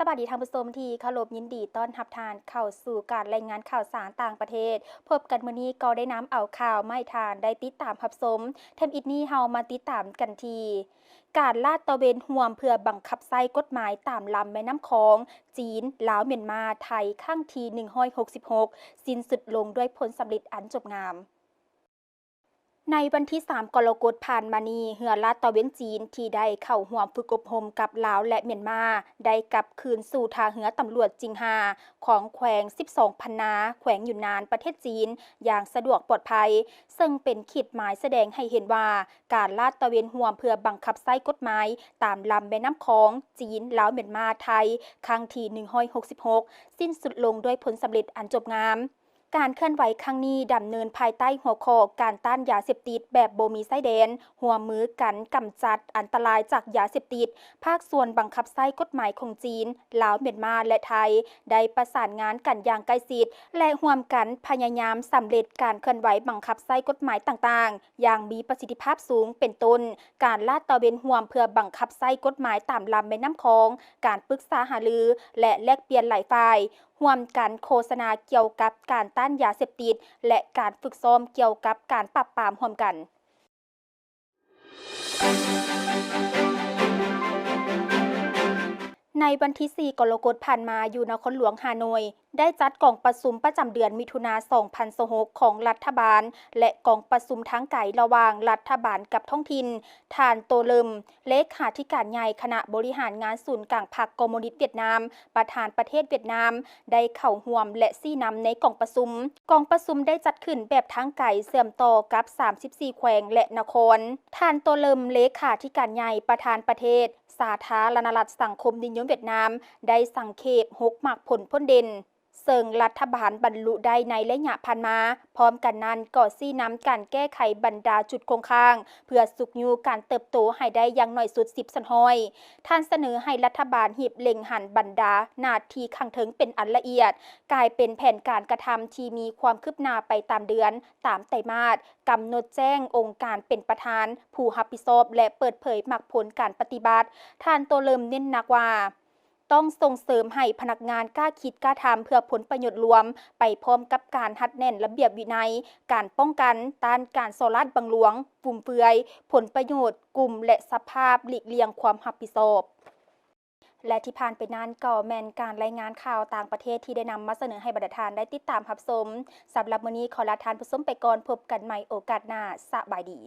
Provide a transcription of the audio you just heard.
วัสดีท่านผู้ชมที่เคารพยินดีต้อนรับทานเข้าสู่การรายงานข่าวสารต่างประเทศพบกันมื้อนี้ก็ได้น้ำเอาข่าวไม่ทานได้ติดตามรับชมเทมอิดนี้เฮามาติดตามกันทีการลาดตระเวนห่วมเพื่อบังคับใช้กฎหมายตามลำแม่น้ำคองจีนลาวเมียนมาไทยข้างที166สิ้นสุดลงด้วยผลสำเร็จอันจบงามในวันที่ 3 กรกฎาคมผ่านมานี้เรือลาดตระเวนจีนที่ได้เข้าร่วมฝึกอบรมกับลาวและเมียนมาได้กลับคืนสู่ท่าเรือตำรวจจิงฮาของแขวง 12 พันนาแขวงหยุนนานประเทศจีนอย่างสะดวกปลอดภัยซึ่งเป็นขีดหมายแสดงให้เห็นว่าการลาดตระเวนร่วมเพื่อบังคับใช้กฎหมายตามลำแม่น้ำคองจีนลาวเมียนมาไทยครั้งที่166สิ้นสุดลงด้วยผลสำเร็จอันจบงามการเคลื่อนไหวครั้งนี้ดำเนินภายใต้หัวข้อการต้านยาเสพติดแบบบ่มีไส้แดนหัวมือกันกำจัดอันตรายจากยาเสพติดภาคส่วนบังคับใช้กฎหมายของจีนลาวเมียนมาและไทยได้ประสานงานกันอย่างใกล้ชิดและร่วมกันพยายามสำเร็จการเคลื่อนไหวบังคับใช้กฎหมายต่างๆอย่างมีประสิทธิภาพสูงเป็นต้นการลาดตระเวนร่วมเพื่อบังคับใช้กฎหมายตามลำแม่น้ำคองการปรึกษาหารือและแลกเปลี่ยนหลายฝ่ายร่วมกันโฆษณาเกี่ยวกับการต้านยาเสพติดและการฝึกซ้อมเกี่ยวกับการปราบปรามร่วมกันในวันที่ 4 กรกฎาคมผ่านมาอยู่นครหลวงฮานอยได้จัดกองประชุมประจำเดือนมิถุนา2026ของรัฐบาลและกองประชุมทั้งไก่ระหว่างรัฐบาลกับท้องถิ่นทานโตเลิมเลขาธิการใหญ่คณะบริหารงานศูนย์กลางพรรคคอมมิวนิสต์เวียดนามประธานประเทศเวียดนามได้เข้าร่วมและซี้นำในกองประชุมได้จัดขึ้นแบบทั้งไก่เสื่อมต่อกับ34แขวงและนครทานโตเลิมเลขาธิการใหญ่ประธานประเทศสาธารณรัฐสังคมนิยมเวียดนามได้สังเขป6หมากผลพ้นเด่นเซิงรัฐบาลบรรลุได้ในระยะผ่านมาพร้อมกันนั้นก็ซี้นำการแก้ไขบรรดาจุดคงค้างเพื่อสุกยูการเติบโตให้ได้อย่างน้อยสุด10สันห้อยท่านเสนอให้รัฐบาลหีบเล็งหันบรรดาหน้าที่ข้างถึงเป็นอันละเอียดกลายเป็นแผนการกระทำที่มีความคืบหน้าไปตามเดือนตามไตรมาสกำหนดแจ้งองค์การเป็นประธานผู้รับผิดชอบและเปิดเผยหลักผลการปฏิบัติท่านโตเลิมเน้นหนักว่าต้องส่งเสริมให้พนักงานกล้าคิดกล้าทำเพื่อผลประโยชน์รวมไปพร้อมกับการหัดแน่นระเบียบวินัยการป้องกันต้านการโซลาดบังหลวงฟุ่มเฟือยผลประโยชน์กลุ่มและสภาพหลีกเลี่ยงความรับผิดชอบและที่ผ่านไปนั้นก็แม่นการรายงานข่าวต่างประเทศที่ได้นำมาเสนอให้บรรดาทานได้ติดตามรับชมสำหรับมื้อนี้ขอลาทานผู้ชมไปก่อนพบกันใหม่โอกาสหน้าสบายดี